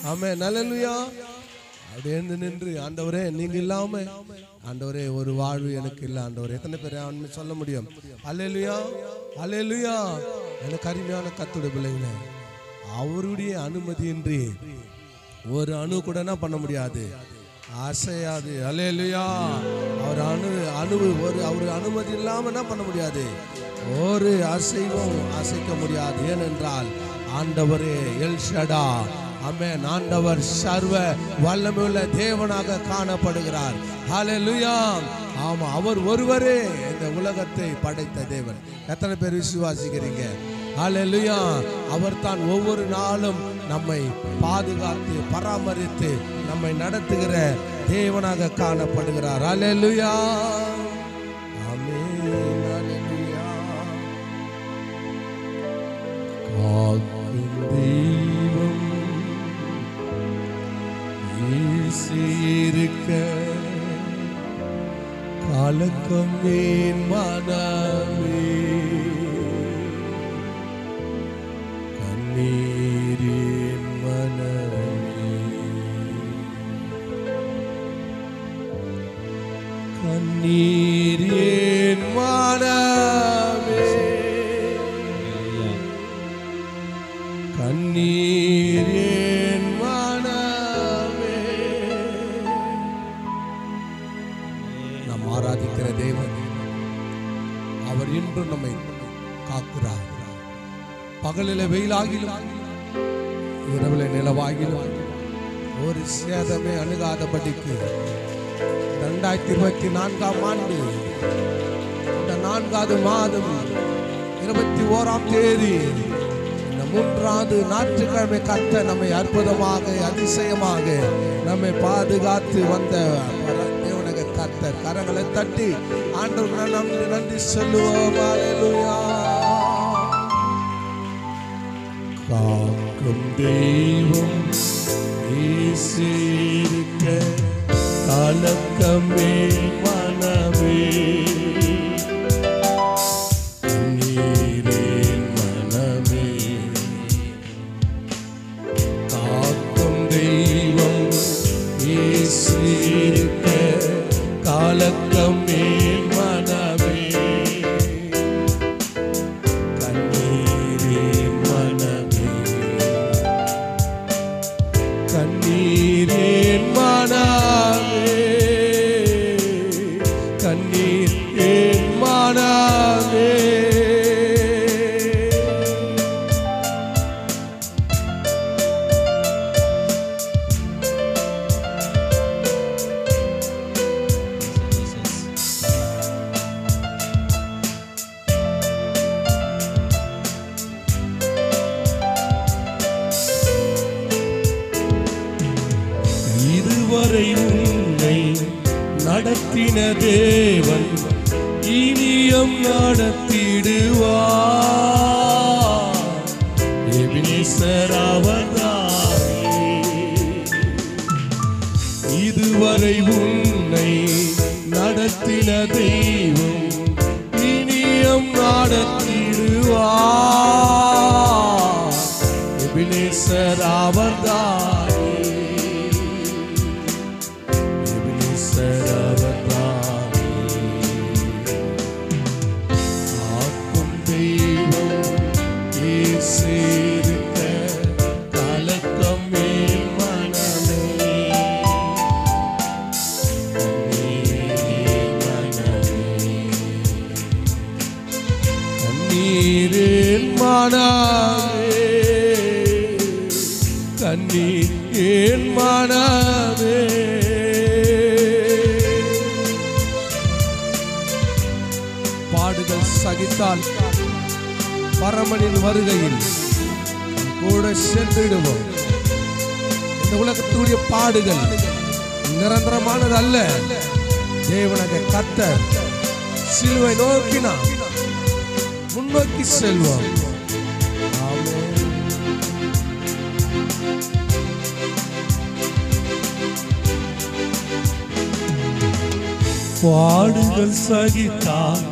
ஆமென். அல்லேலூயா. அப்படியே நின்று ஆண்டவரே நீங்க இல்லாம ஆண்டவரே ஒரு வாழ்வு எனக்கு இல்லை ஆண்டவரே. எத்தனை பேர் சொல்ல முடியும்? அல்லேலூயா, அல்லேலூயா. எனக்கு அருமையான கர்த்தருடைய பிள்ளைகளே, அவருடைய அனுமதியின்றி ஒரு அணு கூட என்ன பண்ண முடியாது, அசையாது. அல்லேலூயா. அவர் அவர் அனுமதி இல்லாம என்ன பண்ண முடியாது, ஒரு அசைவும் அசைக்க முடியாது. ஏனென்றால் ஆண்டவரே எல் ஷடா, ஆமென். ஆண்டவர் சர்வ வல்லமையுள்ள தேவனாக காணப்படுகிறார். ஹல்லேலூயா. ஆமா, அவர் ஒருவரே இந்த உலகத்தை படைத்த தேவன். எத்தனை பேர் விசுவாசிக்கிறீங்க? ஹல்லேலூயா. அவர் தான் ஒவ்வொரு நாளும் நம்மை பாதுகாத்து பராமரித்து நம்மை நடத்துகிற தேவனாக காணப்படுகிறார். ஹல்லேலூயா. ஆமென். ஹல்லேலூயா. காக்கும் தெய்வம் இருக்க கலக்கம் என் மனமே, கண்ணீர் என் மனமே, கண்ணீர் என் மனமே, கண்ணீர் என் மனமே. நாம் ஆராதிக்கிற தேவன் அவர் இன்று நம்மை காக்கிறார். பகலில வெயிலாகிலும் இரவுல நிலவாகிலும் ஒரு சேதமே அணுகாதபடிக்கு 2024ஆம் ஆண்டு இந்த 4வது மாதம் 21ஆம் தேதி இந்த 3வது ஞாயிற்றுக்கிழமை கர்த்தர் நம்மை அற்புதமாக அதிசயமாக நம்மை பாதுகாத்து வந்த தேவனாக கர்த்தர். கரங்களை தட்டி ஆண்டவருக்கு நன்றி சொல்லுவோம். அல்லேலூயா. காக்கும் தெய்வம் இருக்க கலக்கமே மனமே, கண்ணீரின் மனமே, காக்கும் தெய்வம் இருக்க கலக்கமே மனமே, கண்ணீரின் மனமே, கண்ணீரின் மனமே, கண்ணீர் என் மனமே. இதுவரை உன்னை நடத்தின தேவன் இனியும் நடத்திடுவார். எபினேசர் அவர்தானே. இதுவரை உன்னை நடத்தின தெய்வம் இனியும் நடத்திடுவார். எபினேசர் அவர்தானே. காக்கும் தெய்வம் இருக்க கலக்கம் என் மனமே, கண்ணீர் என் மனமே, கண்ணீர் என் மனமே. பாடுகள் சகித்தால் பரமனின் வருகையில் கூட சென்றிடுவோம். இந்த உலகத்துடைய பாடுகள் நிரந்தரமானது அல்ல. தேவனாக கர்த்தர் சிலுவை நோக்கி நாம் முன்னோக்கி செல்வோம். பாடுகள் சகித்தால்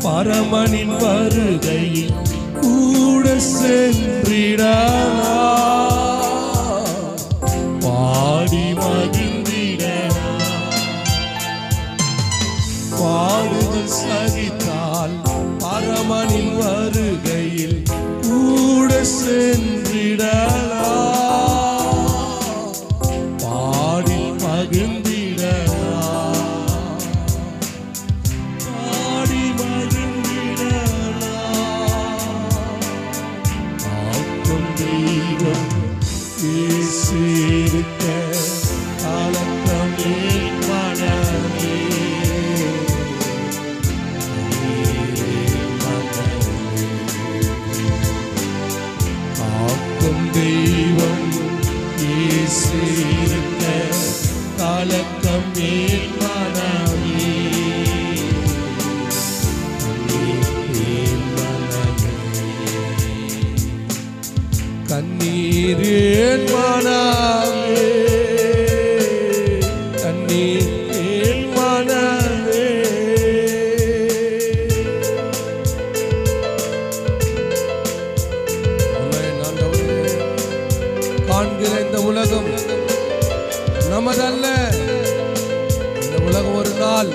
பரமனின் வருகையில் கூட சென்றிடலாம். உலகம் வீசிருக்க கலக்கம் ஏன் மனமே காக்கும் தெய்வம் வீசிருக்க கலக்கம் ஏன் மனமே கண்ணீர் ஏன் மனமே கண்ணீர் ஏன் மனமே காண்கிற இந்த உலகம் நமதல்ல. இந்த உலகம் ஒரு நாள்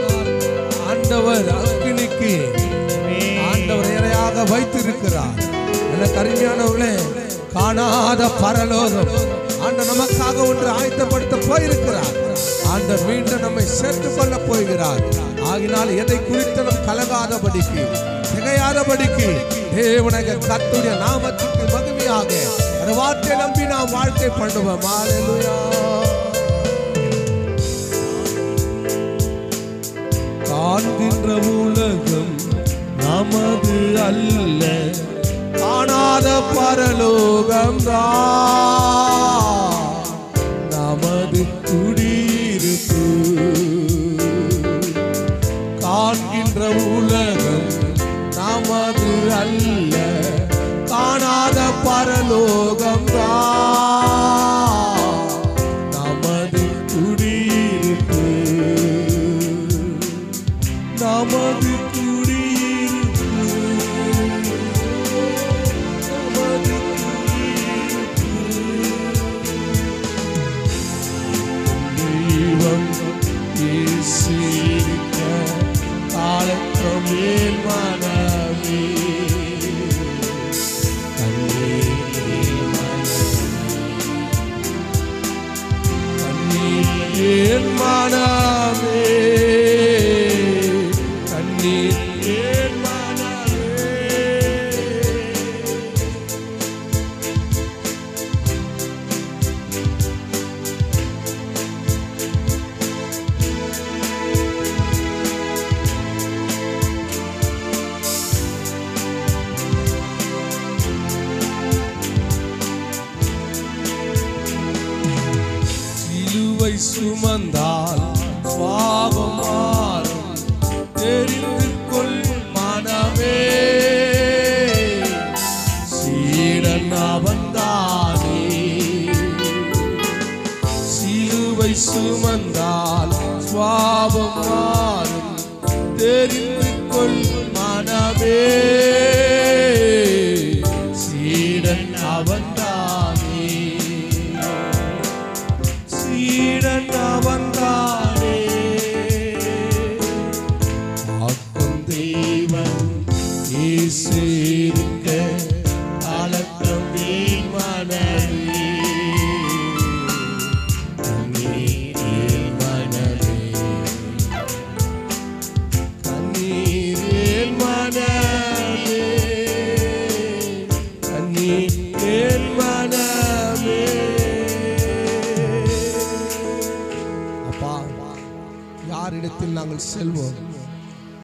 ஆண்டவர் அக்கினிக்கு ஆண்டவர் இரையாக வைத்திருக்கிறார். எனக்கு அருமையானவர்களே, காணாத பரலோகம் ஆண்டவர் நமக்காக ஒன்று ஆயத்தப்படுத்த போயிருக்கிறார். ஆண்டவர் மீண்டும் நம்மை சேர்த்துக் கொள்ள போகிறார். ஆகினால் எதை குறித்து நம் கலங்காதபடிக்கு திகையாதபடிக்கு தேவனுடைய கர்த்தருடைய நாமத்துக்கு மகிமையாக அந்த வார்த்தையை நம்பி நாம் வாழ்க்கை பண்ணுவோம். ஹல்லேலூயா. காண்கின்ற உலகம் நமது அல்ல, காணாத பரலோகம் நமது குடியிருப்பு. காண்கின்ற உலகம் நமது அல்ல, காணாத பரலோகம் நமது குடியிருப்பு. நமது சுமந்தால் பாவம் மாறும் தெரிந்து கொள் மனமே. சீடன் அவன்தானே. சிலுவை சுமந்தால் பாவம் மாறும் தெரிந்து கொள் மனமே. சீடன் அவன்தானே. சீடன் அவன்தானே. காக்கும் தெய்வம் இயேசு இருக்க கலக்கம் ஏன் மனமே. கண்ணீர் ஏன் மனமே. கண்ணீர் ஏன் மனமே. கண்ணீர் ஏன் மனமே. யாரிடத்தில் நாங்கள் செல்வோம்?